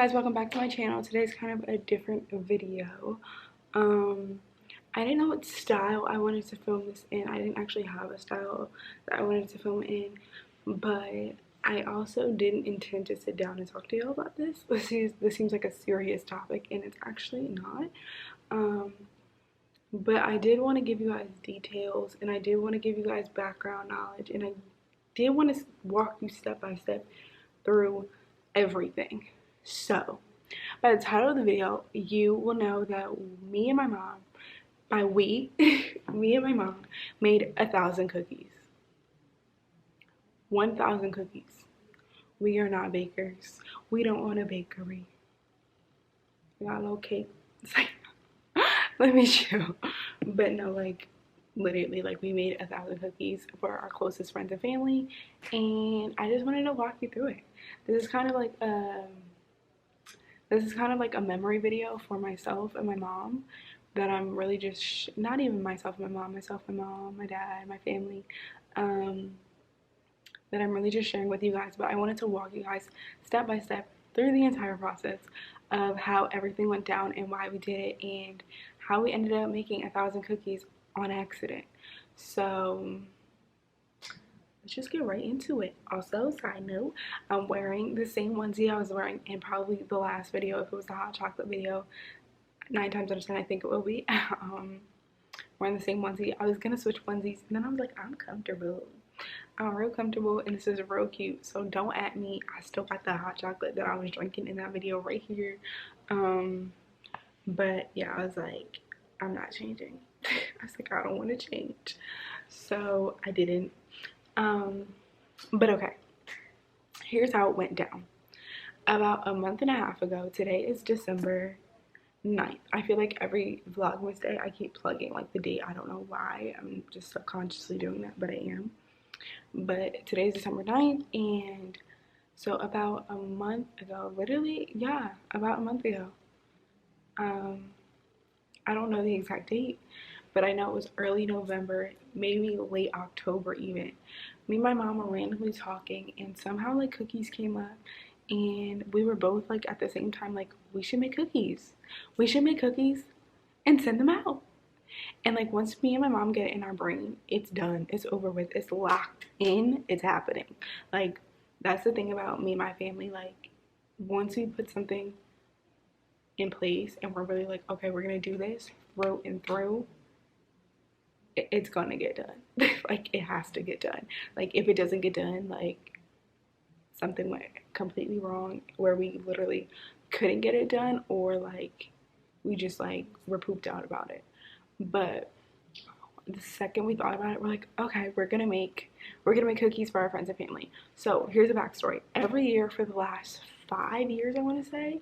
Guys, welcome back to my channel. Today's kind of a different video. I didn't know what style I wanted to film this in. I didn't actually have a style that I wanted to film in, but I also didn't intend to sit down and talk to you about this. This seems like a serious topic, and it's actually not. But I did want to give you guys details, and I did want to give you guys background knowledge, and I did want to walk you step by step through everything. So, by the title of the video, you will know that me and my mom, by we, me and my mom made 1,000 cookies. 1,000 cookies. We are not bakers. We don't own a bakery. We got a little cake. It's like, let me show. But no, like, literally, like, we made 1,000 cookies for our closest friends and family, and I just wanted to walk you through it. This is kind of like a memory video for myself and my mom that I'm really just not even myself and my mom, my dad, my family, that I'm really just sharing with you guys. But I wanted to walk you guys step by step through the entire process of how everything went down and why we did it and how we ended up making 1,000 cookies on accident. So let's just get right into it. Also, side note, I'm wearing the same onesie I was wearing in probably the last video. If it was the hot chocolate video, 9 times out of 10 I think it will be. Wearing the same onesie. I was gonna switch onesies, and then I was like, I'm comfortable. I'm real comfortable, and this is real cute. So don't at me. I still got the hot chocolate that I was drinking in that video right here. But yeah, I was like, I'm not changing. I was like, I don't want to change. So I didn't. But okay, here's how it went down. About a month and a half ago, today is December 9th. I feel like every Vlogmas day I keep plugging like the date. I don't know why. I'm just subconsciously doing that, but I am. But today's December 9th, and so about a month ago, literally, yeah, about a month ago. I don't know the exact date, but I know it was early November, maybe late October even. Me and my mom were randomly talking, and somehow like cookies came up, and we were both like at the same time like, we should make cookies. We should make cookies and send them out. And like once me and my mom get it in our brain, it's done. It's over with. It's locked in. It's happening. Like, that's the thing about me and my family. Like, once we put something in place and we're really like, okay, we're gonna do this through and through, it's gonna get done. Like, it has to get done. Like, if it doesn't get done, like, something went completely wrong where we literally couldn't get it done, or like we just like were pooped out about it. But the second we thought about it, we're like, okay, we're gonna make cookies for our friends and family. So here's a backstory. Every year for the last 5 years, I want to say,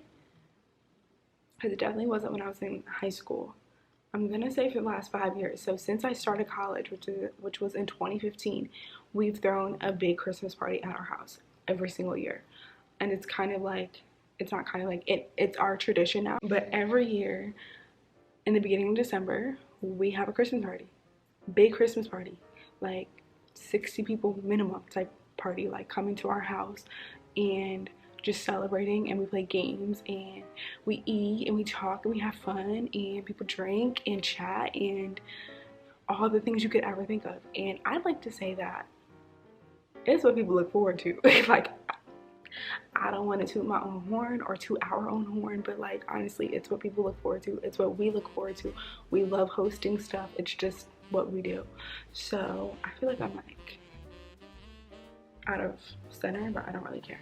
because it definitely wasn't when I was in high school, I'm gonna say for the last 5 years. So since I started college, which was in 2015, we've thrown a big Christmas party at our house every single year. And it's kind of like, it's not kind of like, it's our tradition now. But every year in the beginning of December, we have a Christmas party. Big Christmas party. Like 60 people minimum type party, like coming to our house and just celebrating, and we play games and we eat and we talk and we have fun and people drink and chat and all the things you could ever think of. And I'd like to say that it's what people look forward to. Like, I don't want to toot my own horn or toot our own horn, but like, honestly, it's what people look forward to. It's what we look forward to. We love hosting stuff. It's just what we do. So I feel like I'm like out of center, but I don't really care.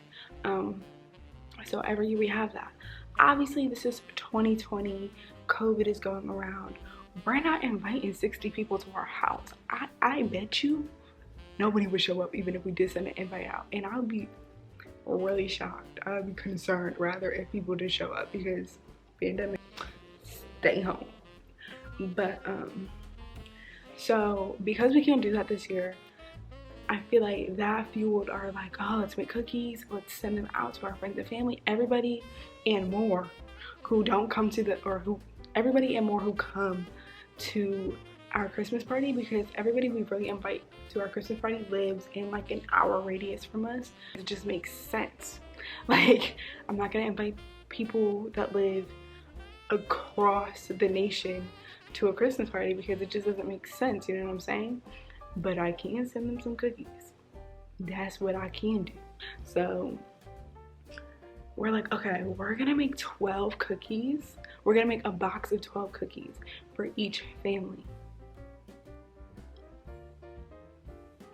So every year we have that. Obviously, this is 2020. COVID is going around. We're not inviting 60 people to our house. I bet you nobody would show up even if we did send an invite out. And I would be really shocked. I would be concerned rather if people did show up, because pandemic, stay home. But so because we can't do that this year, I feel like that fueled our like, oh, let's make cookies, let's send them out to our friends and family, everybody and more who don't come to the, or who, everybody and more who come to our Christmas party, because everybody we really invite to our Christmas party lives in like an hour radius from us. It just makes sense. Like, I'm not gonna invite people that live across the nation to a Christmas party because it just doesn't make sense, you know what I'm saying? But I can send them some cookies. That's what I can do. So we're like, okay, we're gonna make 12 cookies. We're gonna make a box of 12 cookies for each family.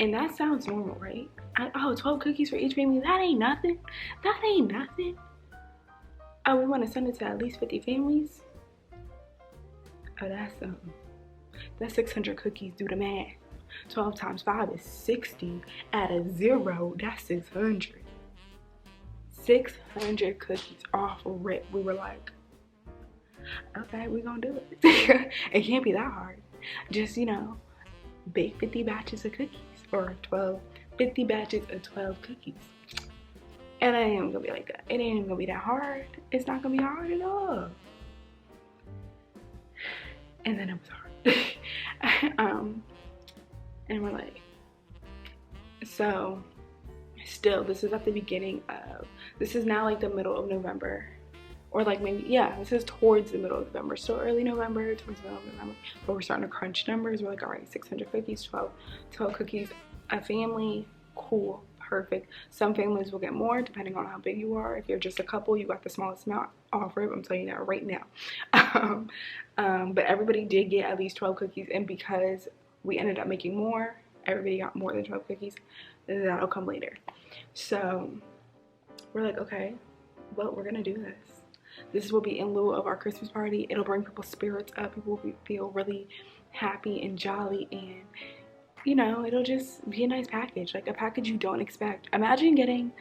And that sounds normal, right? 12 cookies for each family, that ain't nothing. That ain't nothing. Oh, we wanna send it to at least 50 families? Oh, that's 600 cookies, do the math. 12 times 5 is 60. Add a 0, that's 600. 600 cookies off a rip. We were like, okay, we're gonna do it. It can't be that hard. Just, you know, bake 50 batches of cookies, or 50 batches of 12 cookies. And it ain't gonna be like that. It ain't even gonna be that hard. It's not gonna be hard at all. And then it was hard. And we're like, so still, this is at the beginning of, this is now like the middle of November, or like maybe, yeah, this is towards the middle of November, still early November, towards the middle of November, but we're starting to crunch numbers. We're like, all right, 600 cookies, 12 cookies a family, cool, perfect. Some families will get more depending on how big you are. If you're just a couple, you got the smallest amount offered. I'm telling you that right now. But everybody did get at least 12 cookies, and because we ended up making more, everybody got more than 12 cookies. That'll come later. So we're like, okay, well, we're gonna do this. This will be in lieu of our Christmas party. It'll bring people's spirits up. People will feel really happy and jolly, and you know, it'll just be a nice package, like a package you don't expect. Imagine getting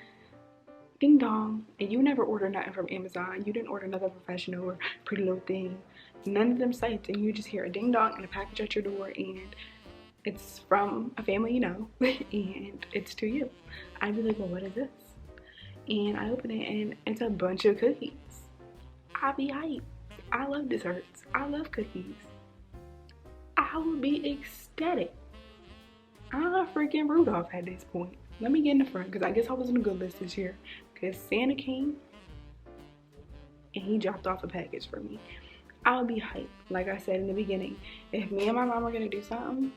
ding dong, and you never order nothing from Amazon. You didn't order Nothing Professional or Pretty Little Thing, none of them sites, and you just hear a ding dong and a package at your door, and it's from a family you know, and it's to you. I'd be like, well, what is this? And I open it, and it's a bunch of cookies. I'd be hyped. I love desserts. I love cookies. I would be ecstatic. I'm freaking Rudolph at this point. Let me get in the front, because I guess I was on a good list this year, because Santa came and he dropped off a package for me. I would be hyped. Like I said in the beginning, if me and my mom are gonna do something,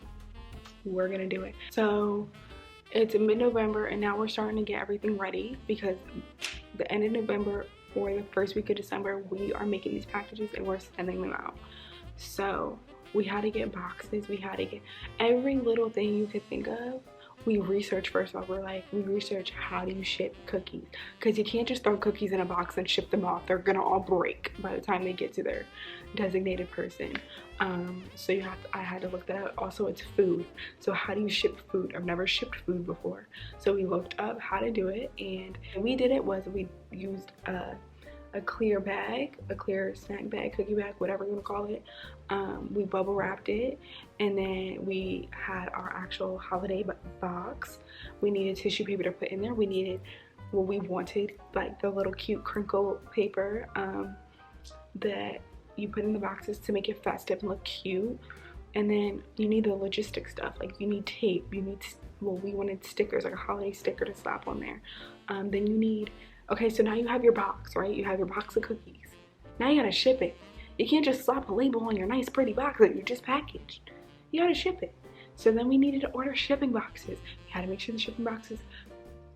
we're gonna do it. So it's mid-November, and now we're starting to get everything ready, because the end of November or the first week of December, we are making these packages and we're sending them out. So we had to get boxes, we had to get every little thing you could think of. We researched first of all. We researched how do you ship cookies, because you can't just throw cookies in a box and ship them off. They're gonna all break by the time they get to their designated person. So I had to look that up. Also, it's food, so how do you ship food? I've never shipped food before, so we looked up how to do it, and we did it was we used a clear bag, a clear snack bag, cookie bag, whatever you want to call it. We bubble wrapped it, and then we had our actual holiday box. We needed tissue paper to put in there. We needed what we wanted, like the little cute crinkle paper that you put in the boxes to make it festive and look cute. And then you need the logistic stuff, like you need tape, you need, well, we wanted stickers, like a holiday sticker to slap on there. Then you need, okay, so now you have your box, right? You have your box of cookies. Now you gotta ship it. You can't just slap a label on your nice pretty box that you just packaged. You gotta ship it. So then we needed to order shipping boxes. We had to make sure the shipping boxes,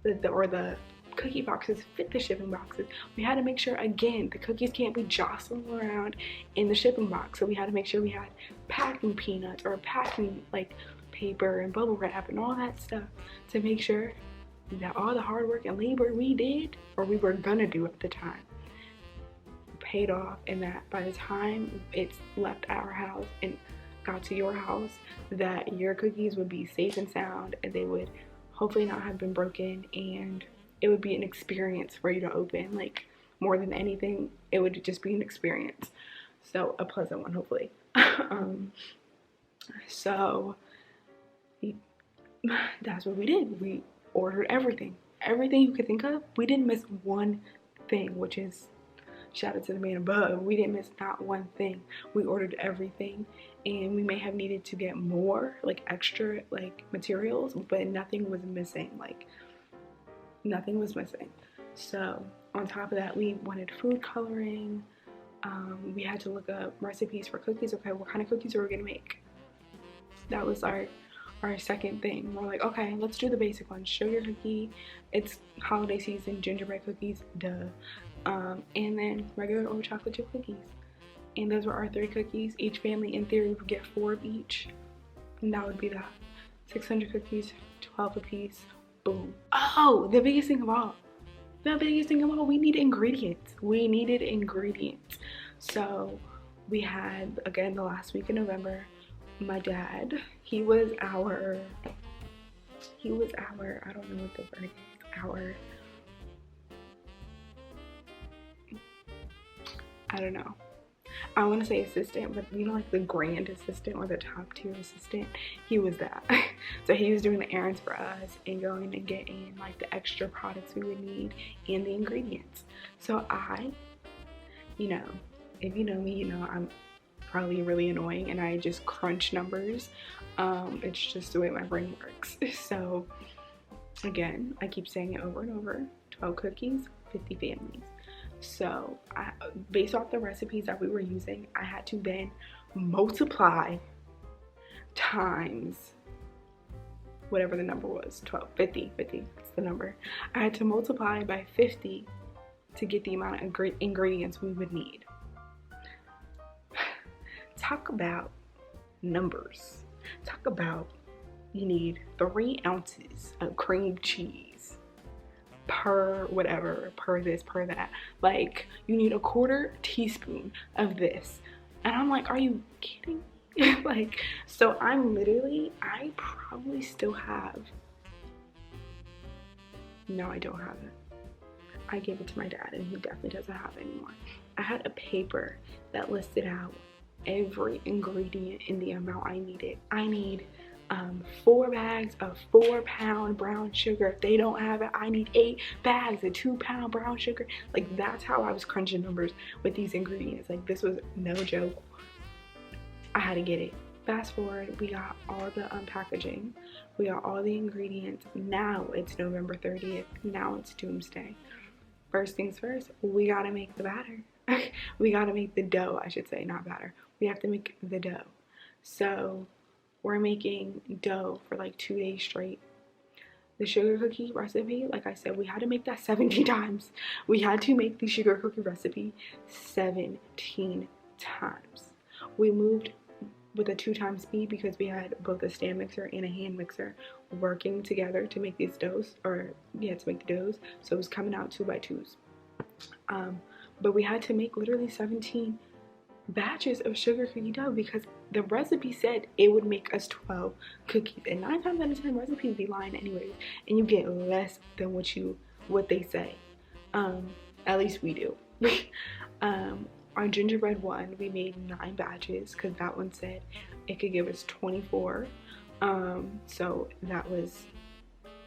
or the cookie boxes fit the shipping boxes. We had to make sure, again, the cookies can't be jostling around in the shipping box. So we had to make sure we had packing peanuts or packing like paper and bubble wrap and all that stuff to make sure that all the hard work and labor we did, or we were gonna do at the time, paid off, and that by the time it's left our house and got to your house, that your cookies would be safe and sound, and they would hopefully not have been broken, and it would be an experience for you to open. Like, more than anything, it would just be an experience. So a pleasant one, hopefully. So that's what we did. We ordered everything you could think of. We didn't miss one thing, which is shout out to the man above. We didn't miss not one thing. We ordered everything, and we may have needed to get more, like extra like materials, but nothing was missing. Like nothing was missing. So on top of that, we wanted food coloring. We had to look up recipes for cookies. Okay, what kind of cookies are we gonna make? That was our second thing. We're like, okay, let's do the basic ones. Sugar cookie, it's holiday season, gingerbread cookies, duh. And then regular old chocolate chip cookies. And those were our 3 cookies. Each family, in theory, would get 4 of each. And that would be that. 600 cookies, 12 apiece, boom. Oh, the biggest thing of all, we need ingredients. We needed ingredients. So we had, again, the last week of November, my dad, he was our, I don't know what the word is, I don't know. I want to say assistant, but you know, like the grand assistant or the top tier assistant, he was that. So he was doing the errands for us and going and getting like the extra products we would need and the ingredients. So I, you know, if you know me, you know I'm probably really annoying and I just crunch numbers. It's just the way my brain works. So again, I keep saying it over and over, 12 cookies, 50 families. So based off the recipes that we were using, I had to then multiply times whatever the number was, 12, 50, that's the number. I had to multiply by 50 to get the amount of ingredients we would need. Talk about numbers. Talk about, you need 3 ounces of cream cheese per whatever, per this, per that. Like, you need a 1/4 teaspoon of this. And I'm like, are you kidding? Like, so I probably still have, no, I don't have it. I gave it to my dad and he definitely doesn't have it anymore. I had a paper that listed out every ingredient in the amount I needed. I need 4 bags of 4-pound brown sugar. If they don't have it, I need 8 bags of 2-pound brown sugar. Like, that's how I was crunching numbers with these ingredients. Like, this was no joke. I had to get it. Fast forward, we got all the packaging. We got all the ingredients. Now it's November 30th. Now it's doomsday. First things first, we gotta make the batter. We gotta make the dough, I should say, not batter. We have to make the dough. So we're making dough for like 2 days straight. The sugar cookie recipe, like I said, we had to make that 17 times. We had to make the sugar cookie recipe 17 times. We moved with a 2-time speed because we had both a stand mixer and a hand mixer working together to make these doughs, to make the doughs. So it was coming out 2 by 2s. But we had to make literally 17 batches of sugar cookie dough because the recipe said it would make us 12 cookies, and 9 times out of 10 recipes be lying anyways, and you get less than what they say. At least we do. Our gingerbread one, we made 9 batches because that one said it could give us 24. So that was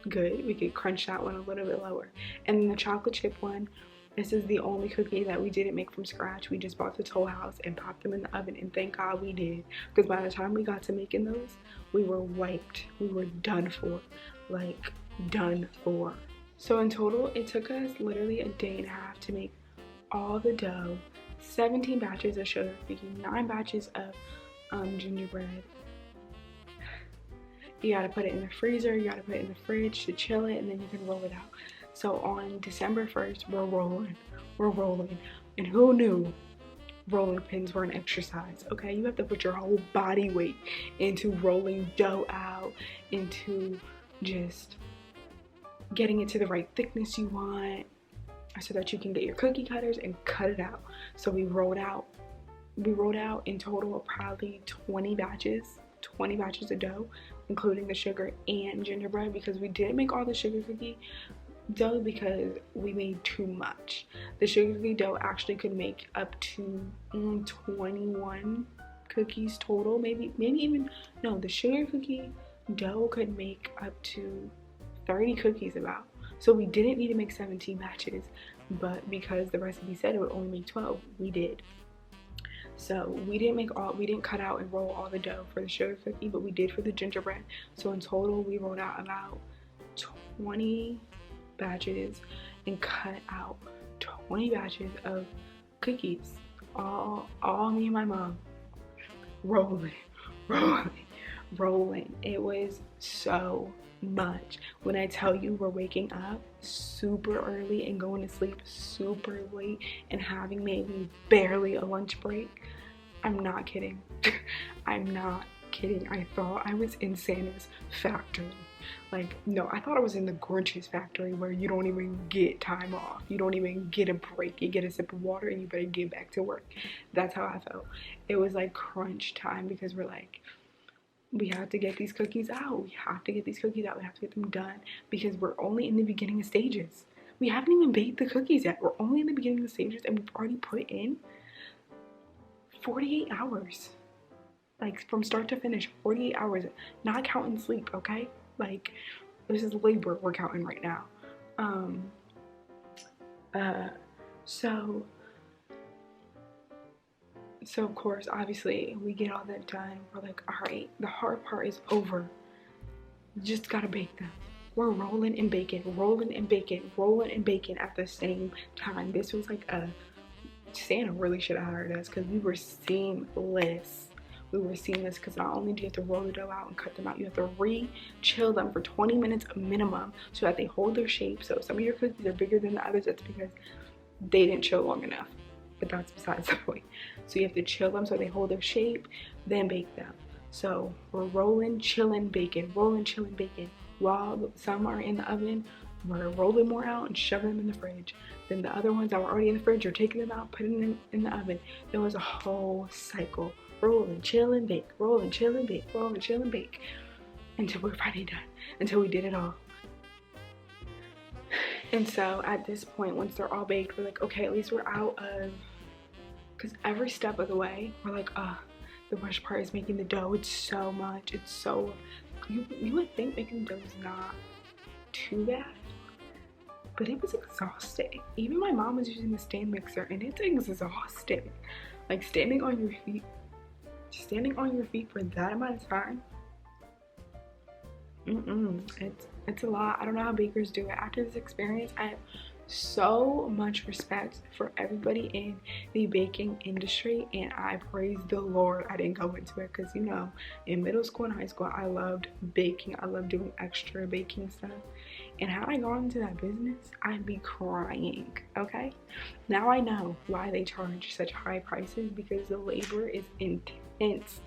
good. We could crunch that one a little bit lower. And then the chocolate chip one, this is the only cookie that we didn't make from scratch. We just bought the Toll House and popped them in the oven, and thank God we did, because by the time we got to making those, we were wiped. We were done for, like done for. So in total, it took us literally a day and a half to make all the dough, 17 batches of sugar cookie, 9 batches of gingerbread. You gotta put it in the freezer, you gotta put it in the fridge to chill it, and then you can roll it out. So on December 1st, we're rolling. And who knew rolling pins were an exercise? Okay, you have to put your whole body weight into rolling dough out, into just getting it to the right thickness you want so that you can get your cookie cutters and cut it out. So we rolled out in total probably 20 batches of dough, including the sugar and gingerbread, because we didn't make all the sugar cookie dough because we made too much. The sugar cookie dough actually could make up to 21 cookies total, maybe even, no, the sugar cookie dough could make up to 30 cookies about. So we didn't need to make 17 batches, but because the recipe said it would only make 12, we did. So we didn't cut out and roll all the dough for the sugar cookie, but we did for the gingerbread. So in total, we rolled out about 20 batches and cut out 20 batches of cookies. All me and my mom rolling, rolling, rolling. It was so much. When I tell you we're waking up super early and going to sleep super late and having maybe barely a lunch break, I'm not kidding. I'm not kidding. I thought I was in Santa's factory. Like, no, I thought I was in the Grinch's factory where you don't even get time off. You don't even get a break. You get a sip of water and you better get back to work. That's how I felt. It was like crunch time because we're like, we have to get these cookies out. We have to get these cookies out. We have to get them done because we're only in the beginning stages. We haven't even baked the cookies yet. We're only in the beginning of stages and we've already put in 48 hours. Like, from start to finish, 48 hours. Not counting sleep, okay? Like, this is labor we're counting right now. So of course, obviously, we get all that done. We're like, all right, the hard part is over. You just gotta bake them. We're rolling and baking, rolling and baking, rolling and baking at the same time. This was like Santa really should have hired us because we were seamless. We were seamless because not only do you have to roll the dough out and cut them out, you have to re-chill them for 20 minutes minimum so that they hold their shape. So some of your cookies are bigger than the others. That's because they didn't chill long enough. But that's besides the point. So you have to chill them so they hold their shape, then bake them. So we're rolling, chilling, baking, rolling, chilling, baking. While some are in the oven, we're rolling more out and shoving them in the fridge. Then the other ones that were already in the fridge, are taking them out, putting them in the oven. There was a whole cycle. Rolling, chilling, bake, rolling, chilling, bake, rolling, chilling, bake. Until we're finally done. Until we did it all. And so at this point, once they're all baked, we're like, okay, at least we're out of, because every step of the way, we're like, the worst part is making the dough. It's so much. It's so, you would think making the dough is not too bad, but it was exhausting. Even my mom was using the stand mixer and it's exhausting. Like standing on your feet for that amount of time. It's a lot. I don't know how bakers do it. After this experience, I have so much respect for everybody in the baking industry, and I praise the Lord I didn't go into it because, you know, in middle school and high school, I loved baking. I loved doing extra baking stuff. And had I gone into that business, I'd be crying, okay? Now I know why they charge such high prices, because the labor is intense.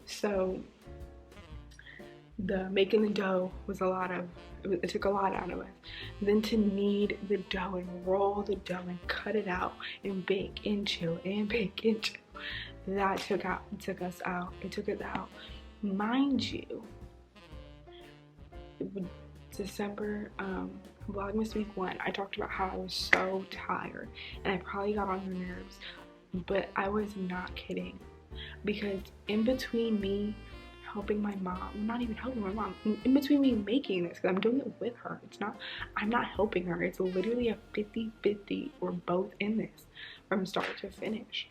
So the making the dough was it took a lot out of us. Then to knead the dough and roll the dough and cut it out and bake and chill and bake and chill, that took us out. Mind you, December, Vlogmas week 1, I talked about how I was so tired and I probably got on your nerves, but I was not kidding, because in between me helping my mom, not even helping my mom, in between me making this, because I'm doing it with her, I'm not helping her, it's literally a 50-50, we're both in this from start to finish.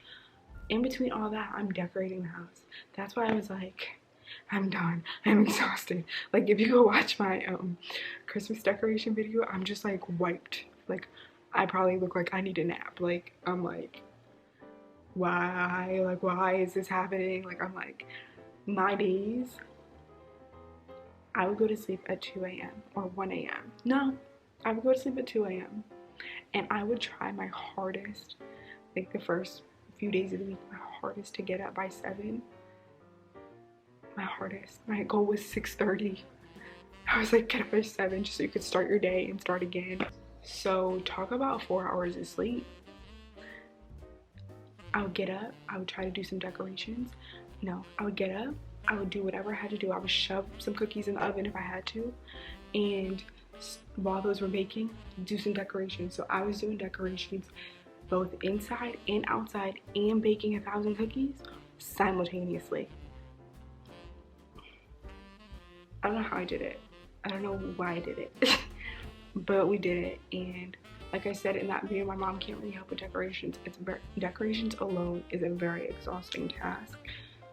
In between all that, I'm decorating the house. That's why I was like, I'm done, I'm exhausted. Like, if you go watch my Christmas decoration video, I'm just like wiped. Like, I probably look like I need a nap. Like, I'm like, why is this happening? Like, I'm like, my days, I would go to sleep at 2 a.m. or 1 a.m. No, I would go to sleep at 2 a.m. and I would try my hardest, like the first few days of the week, my hardest to get up by 7. My goal was 6:30. I was like, get up by 7 just so you could start your day and start again. So talk about 4 hours of sleep. I would get up, I would try to do some decorations. No, I would get up, I would do whatever I had to do. I would shove some cookies in the oven if I had to, and while those were baking, do some decorations. So I was doing decorations both inside and outside and baking 1,000 cookies simultaneously. I don't know how I did it. I don't know why I did it, but we did it. And like I said in that video, my mom can't really help with decorations. Decorations alone is a very exhausting task.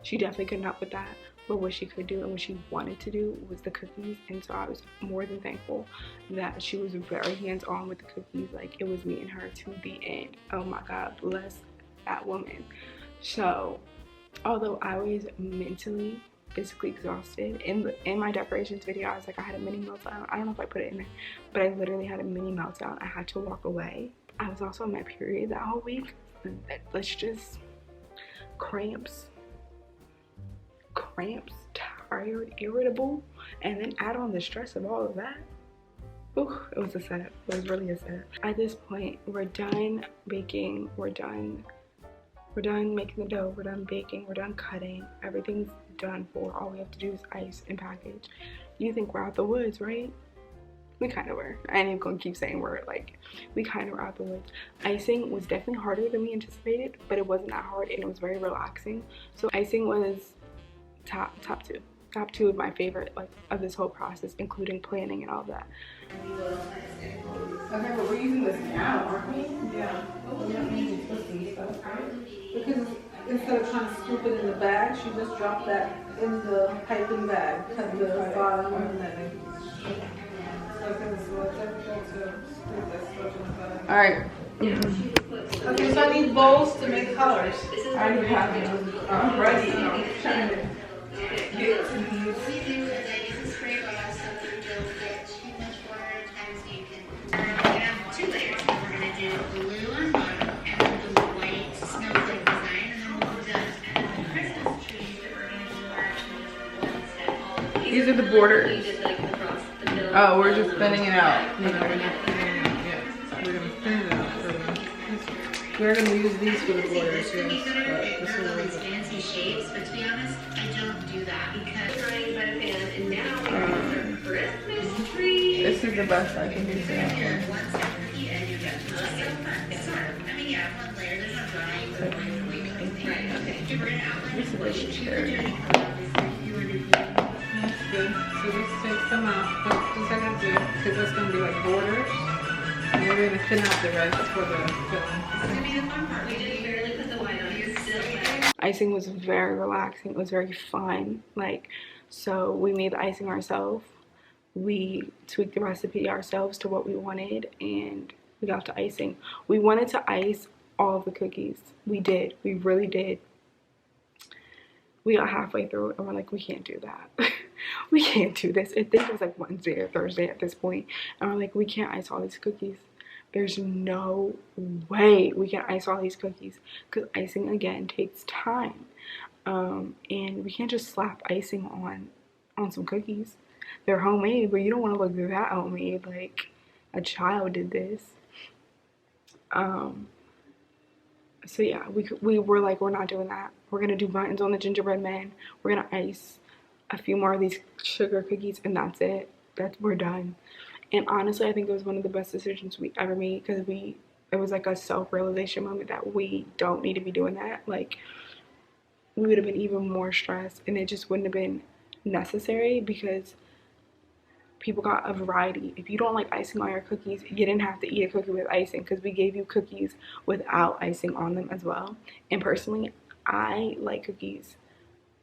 She definitely couldn't help with that. but what she could do and what she wanted to do was the cookies. And so I was more than thankful that she was very hands-on with the cookies. Like, it was me and her to the end. Oh my God, bless that woman. So although I was mentally, physically exhausted, in my decorations video I was like, I had a mini meltdown. I don't know if I put it in there, but I literally had a mini meltdown. I had to walk away. I was also on my period that whole week. Let's just cramps, tired, irritable, and then add on the stress of all of that. Ooh, it was a setup. It was really a setup. At this point, we're done baking, we're done making the dough, we're done baking, we're done cutting, everything's done for. All we have to do is ice and package. You think we're out the woods, right? We kind of were. I ain't even gonna keep saying we're, like, we kind of were out the woods. Icing was definitely harder than we anticipated, but it wasn't that hard and it was very relaxing. So icing was top two of my favorite, like, of this whole process, including planning and all that. Okay, but we're using this now, aren't we? Yeah. We don't need to twist and stuff, right? Because instead of trying to scoop it in the bag, she just dropped that in the piping bag. Cut the bottom and then. All right. Okay, so I need bowls to make colors. I already have them. I'm ready. I'm trying to get to these. Two layers. We're going to do blue on bottom and then the white snowflake design, and then we'll be done. And then the Christmas trees that we're going to do are actually one step. These are the borders. Just like across the middle. Oh, we're just thinning it out. You know, we're just thinning it out. Yeah, we're gonna thin it out for them. We're gonna use these for the borders. Yes, but this all will these fancy shapes, but to be honest, I don't do that because trying by the fan, and now we're Christmas tree. This is the best I can do for that one. One second, and you get so fun. Sort of. I mean, yeah, one layer. There's no drawing. Right. Okay. We're gonna outline This is what like you cherry. That's good. So this takes them out. What's I gonna do? Because that's gonna be like borders. And we're gonna thin out the rest for the filling. It's gonna be the fun part. We didn't barely put the white on. You're still like. Icing was very relaxing. It was very fun. Like, so we made the icing ourselves. We tweaked the recipe ourselves to what we wanted, and we got to icing. We wanted to ice all of the cookies. We did. We really did. We got halfway through and we're like, we can't do that. We can't do this. I think it was like Wednesday or Thursday at this point, and we're like, we can't ice all these cookies. There's no way we can ice all these cookies, because icing, again, takes time. And we can't just slap icing on some cookies. They're homemade, but you don't want to look that homemade, like a child did this. So yeah, we were like, we're not doing that. We're gonna do buttons on the gingerbread man. We're gonna ice a few more of these sugar cookies, and that's it. We're done. And honestly, I think it was one of the best decisions we ever made, because it was like a self-realization moment that we don't need to be doing that. Like, we would have been even more stressed, and it just wouldn't have been necessary, because people got a variety. If you don't like icing on your cookies, you didn't have to eat a cookie with icing, because we gave you cookies without icing on them as well. And personally, I like cookies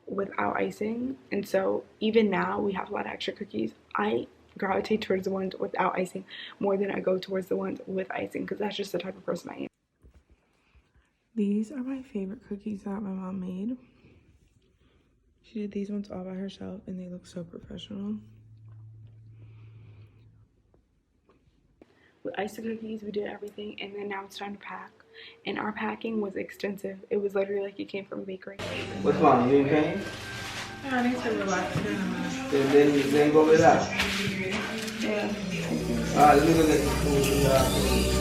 without icing, and so even now we have a lot of extra cookies. I gravitate towards the ones without icing more than I go towards the ones with icing, because that's just the type of person I am. These are my favorite cookies that my mom made. She did these ones all by herself, and they look so professional. We iced the cookies, we did everything, and then now it's time to pack. And our packing was extensive. It was literally like it came from a bakery. What's wrong? You in pain? I need to relax. Then go relax. Yeah. Alright, let me go get some food.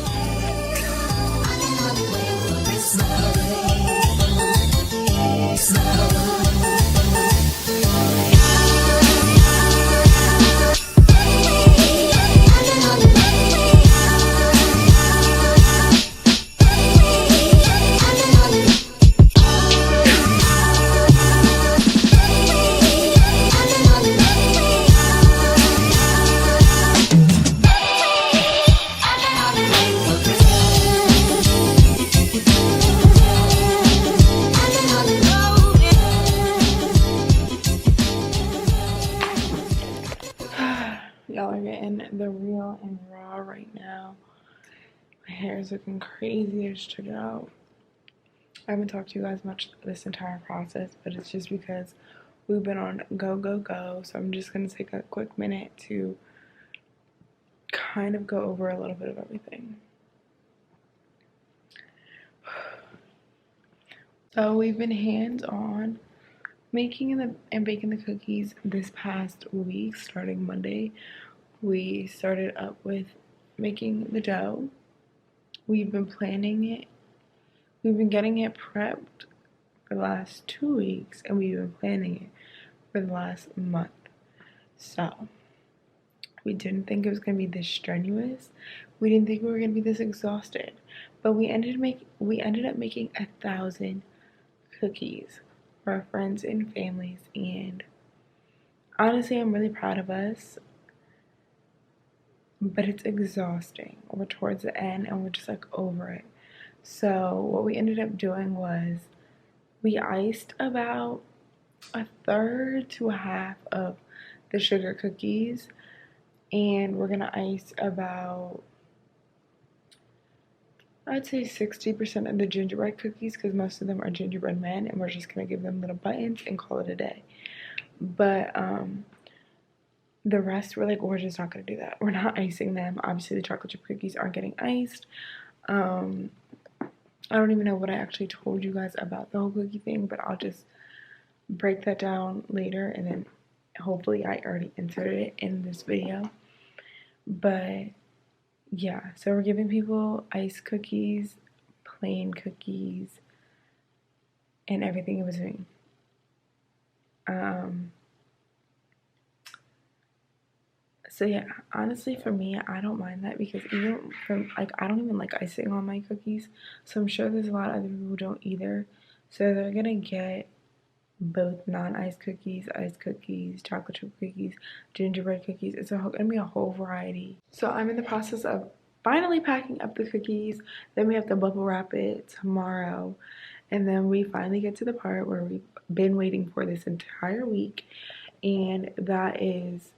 the real and raw right now. My hair is looking crazy. I just took it out. I haven't talked to you guys much this entire process, but it's just because we've been on go. So I'm just going to take a quick minute to kind of go over a little bit of everything. So we've been hands-on making and baking the cookies this past week, starting Monday. We started up with making the dough. We've been planning it. We've been getting it prepped for the last 2 weeks, and we've been planning it for the last month. So we didn't think it was going to be this strenuous. We didn't think we were going to be this exhausted. But we ended up making 1,000 cookies for our friends and families, and honestly, I'm really proud of us. But it's exhausting. We're towards the end, and we're just like over it. So what we ended up doing was we iced about 1/3 to 1/2 of the sugar cookies, and we're gonna ice about, I'd say 60% of the gingerbread cookies, because most of them are gingerbread men, and we're just gonna give them little buttons and call it a day. But the rest, we're just not gonna do that. We're not icing them. Obviously, the chocolate chip cookies aren't getting iced. I don't even know what I actually told you guys about the whole cookie thing, but I'll just break that down later, and then hopefully I already inserted it in this video. But yeah, so we're giving people iced cookies, plain cookies, and everything in between. So yeah, honestly for me, I don't mind that, because even from I don't even like icing on my cookies, so I'm sure there's a lot of other people who don't either. So they're gonna get both non-iced cookies, iced cookies, chocolate chip cookies, gingerbread cookies. It's gonna be a whole variety. So I'm in the process of finally packing up the cookies. Then we have to bubble wrap it tomorrow, and then we finally get to the part where we've been waiting for this entire week, and that is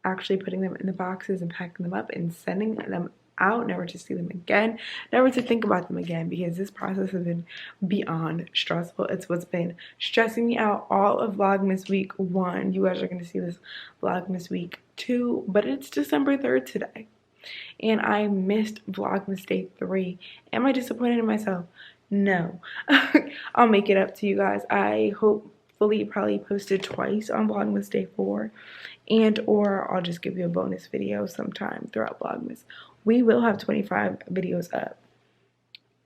actually putting them in the boxes and packing them up and sending them out, never to see them again, never to think about them again, because this process has been beyond stressful. It's what's been stressing me out all of Vlogmas week 1. You guys are going to see this Vlogmas week 2, but it's December 3rd today, and I missed Vlogmas day 3. Am I disappointed in myself? No. I'll make it up to you guys. I hopefully probably posted twice on Vlogmas day 4, and or I'll just give you a bonus video sometime throughout Vlogmas. We will have 25 videos up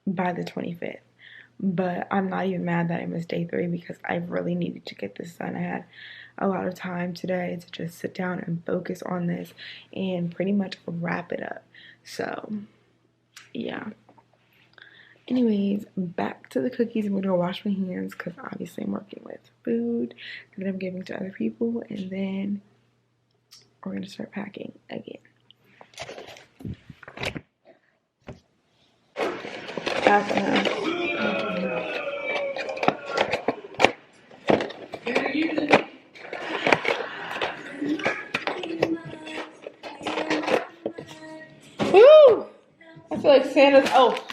by the 25th, but I'm not even mad that I missed day 3, because I really needed to get this done. I had a lot of time today to just sit down and focus on this and pretty much wrap it up. So yeah, anyways, back to the cookies. I'm gonna wash my hands, because obviously I'm working with food that I'm giving to other people, and then we're gonna start packing again. Woo! I feel like Santa's elf.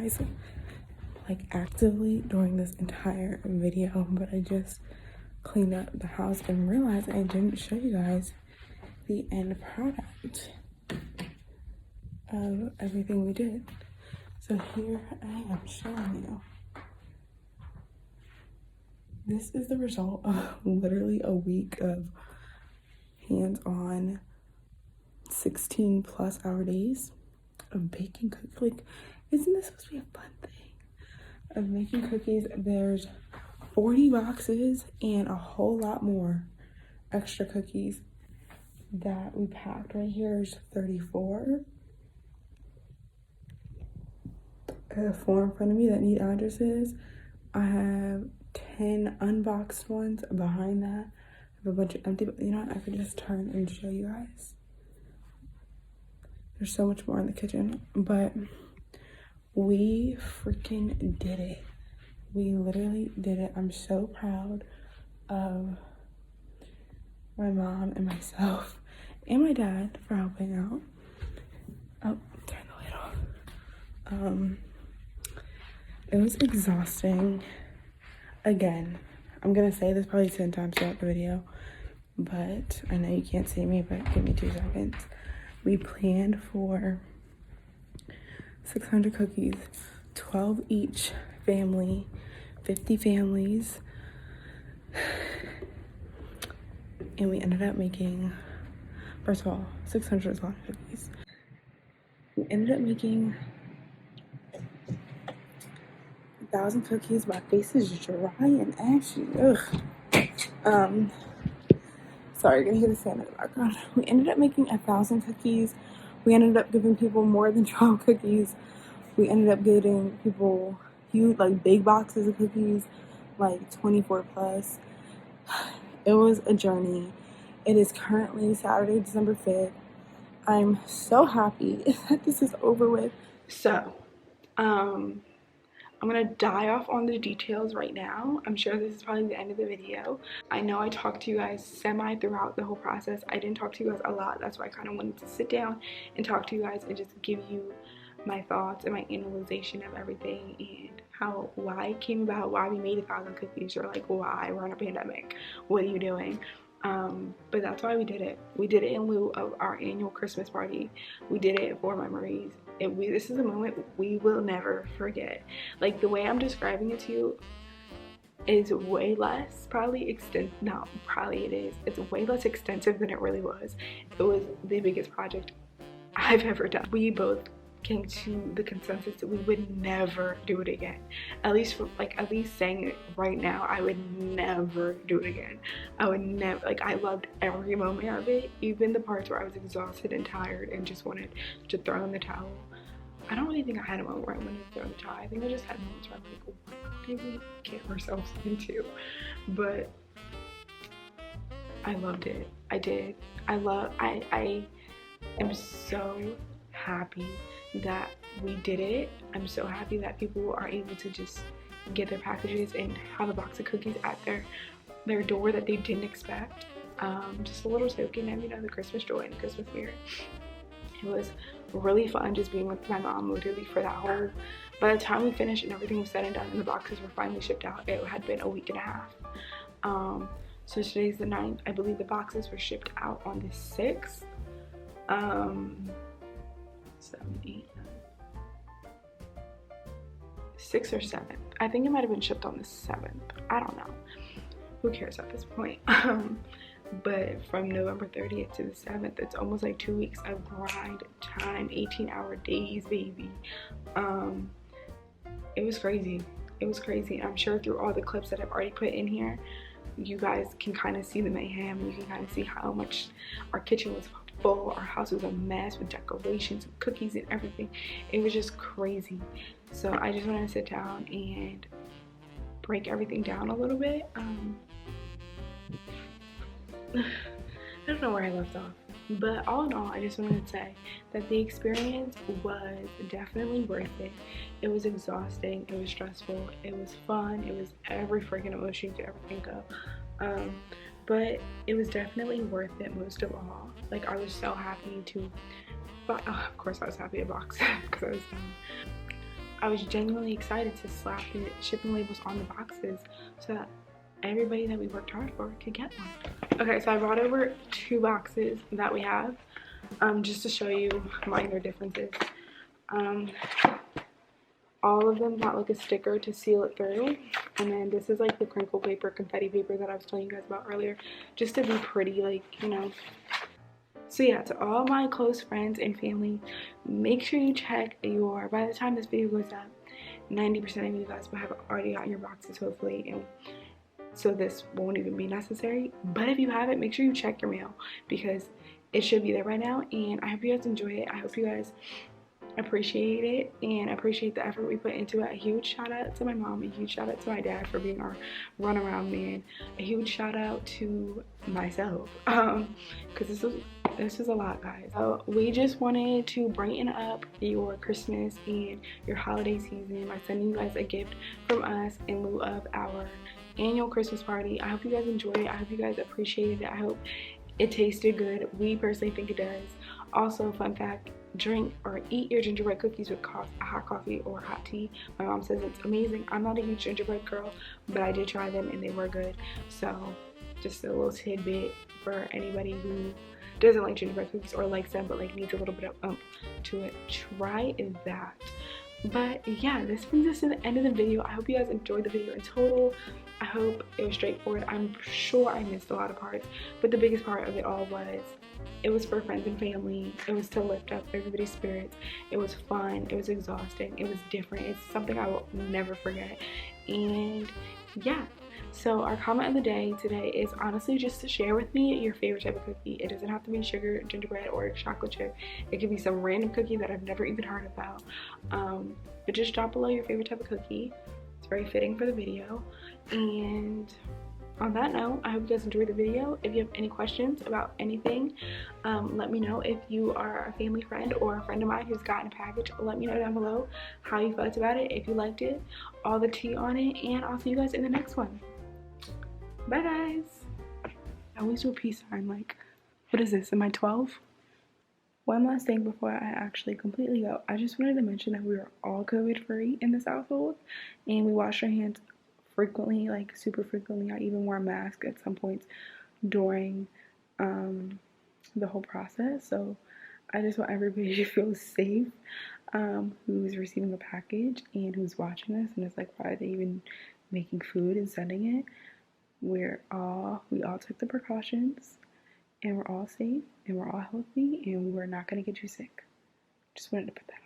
guys like actively during this entire video, but I just cleaned up the house and realized I didn't show you guys the end product of everything we did. So here I am showing you. This is the result of literally a week of hands-on 16+ hour days of baking cookies. Like, isn't this supposed to be a fun thing? Of making cookies. There's 40 boxes and a whole lot more extra cookies that we packed. Right here is 34. I have 4 in front of me that need addresses. I have 10 unboxed ones behind that. I have a bunch of empty, but you know what? I could just turn and show you guys. There's so much more in the kitchen, but we freaking did it. We literally did it. I'm so proud of my mom and myself and my dad for helping out. Oh, turn the light off. It was exhausting. Again, I'm gonna say this probably 10 times throughout the video, but I know you can't see me, but give me 2 seconds. We planned for 600 cookies, 12 each family, 50 families, and we ended up making, first of all, 600 is a lot of cookies. We ended up making 1,000 cookies. My face is dry and ashy. Ugh. Sorry, you're gonna hear the sound in the background. We ended up making 1,000 cookies. We ended up giving people more than 12 cookies. We ended up getting people huge, like big boxes of cookies, like 24+. It was a journey. It is currently Saturday, December 5th. I'm so happy that this is over with. So, I'm gonna die off on the details right now. I'm sure this is probably the end of the video. I know I talked to you guys semi throughout the whole process. I didn't talk to you guys a lot. That's why I kind of wanted to sit down and talk to you guys and just give you my thoughts and my analyzation of everything and why it came about, why we made 1,000 cookies. You're like, why? We're in a pandemic. What are you doing? But that's why we did it. We did it in lieu of our annual Christmas party. We did it for memories. This is a moment we will never forget. Like, the way I'm describing it to you is way less it's way less extensive than it really was. It was the biggest project I've ever done. We both came to the consensus that we would never do it again. At least saying it right now, I would never do it again. I would never, I loved every moment of it, even the parts where I was exhausted and tired and just wanted to throw in the towel. I don't really think I had a moment where I wanted to throw in the towel. I think I just had moments where I'm like, what did we get ourselves into? But I loved it. I did. I am so happy that we did it. I'm so happy that people are able to just get their packages and have a box of cookies at their door that they didn't expect. Just a little token of, the Christmas joy and the Christmas spirit. It was really fun just being with my mom literally for that whole, by the time we finished and everything was said and done and the boxes were finally shipped out, it had been a week and a half. So today's the 9th. I believe the boxes were shipped out on the 6th. 7, 8, 9, 6 or 7. I think it might have been shipped on the 7th. I don't know. Who cares at this point? But from November 30th to the 7th, it's almost like 2 weeks of grind time, 18-hour days, baby. It was crazy. It was crazy. I'm sure through all the clips that I've already put in here, you guys can kind of see the mayhem. You can kind of see how much our kitchen was full. Our house was a mess with decorations, and cookies, and everything. It was just crazy. So I just wanted to sit down and break everything down a little bit. I don't know where I left off, but all in all, I just wanted to say that the experience was definitely worth it. It was exhausting, it was stressful, it was fun, it was every freaking emotion you could ever think of, but it was definitely worth it most of all. I was so happy to, of course I was happy to box because I was done. I was genuinely excited to slap the shipping labels on the boxes so that everybody that we worked hard for could get one. Okay, so I brought over 2 boxes that we have, just to show you minor differences. All of them got like a sticker to seal it through, and then this is like the crinkle paper, confetti paper that I was telling you guys about earlier, just to be pretty, like, you know. So yeah, to all my close friends and family, make sure you check your, by the time this video goes up, 90% of you guys will have already gotten your boxes, hopefully, and so this won't even be necessary. But if you haven't, make sure you check your mail, because it should be there right now. And I hope you guys enjoy it. I hope you guys appreciate it and appreciate the effort we put into it. A huge shout out to my mom, a huge shout out to my dad for being our runaround man, a huge shout out to myself, because this is a lot, guys. So we just wanted to brighten up your Christmas and your holiday season by sending you guys a gift from us in lieu of our annual Christmas party. I hope you guys enjoyed it. I hope you guys appreciated it. I hope it tasted good. We personally think it does. Also, fun fact, drink or eat your gingerbread cookies with hot coffee or hot tea. My mom says it's amazing. I'm not a huge gingerbread girl, but I did try them and they were good. So just a little tidbit for anybody who doesn't like gingerbread cookies or likes them but like needs a little bit of to it. Try that. But yeah, this brings us to the end of the video. I hope you guys enjoyed the video in total. I hope it was straightforward. I'm sure I missed a lot of parts, but the biggest part of it all was it was for friends and family. It was to lift up everybody's spirits. It was fun. It was exhausting. It was different. It's something I will never forget. And yeah, so our comment of the day today is honestly just to share with me your favorite type of cookie. It doesn't have to be sugar, gingerbread, or chocolate chip. It could be some random cookie that I've never even heard about. But just drop below your favorite type of cookie. It's very fitting for the video. And on that note, I hope you guys enjoyed the video. If you have any questions about anything, let me know. If you are a family friend or a friend of mine who's gotten a package, let me know down below how you felt about it, if you liked it, all the tea on it, and I'll see you guys in the next one. Bye, guys. I always do a peace sign, like, what is this, am I 12? One last thing before I actually completely go. I just wanted to mention that we are all COVID-free in this household, and we wash our hands frequently, like super frequently. I even wore a mask at some points during the whole process. So I just want everybody to feel safe, who's receiving the package and who's watching this and it's like, why are they even making food and sending it? We all took the precautions, and we're all safe, and we're all healthy, and we're not going to get you sick. Just wanted to put that out.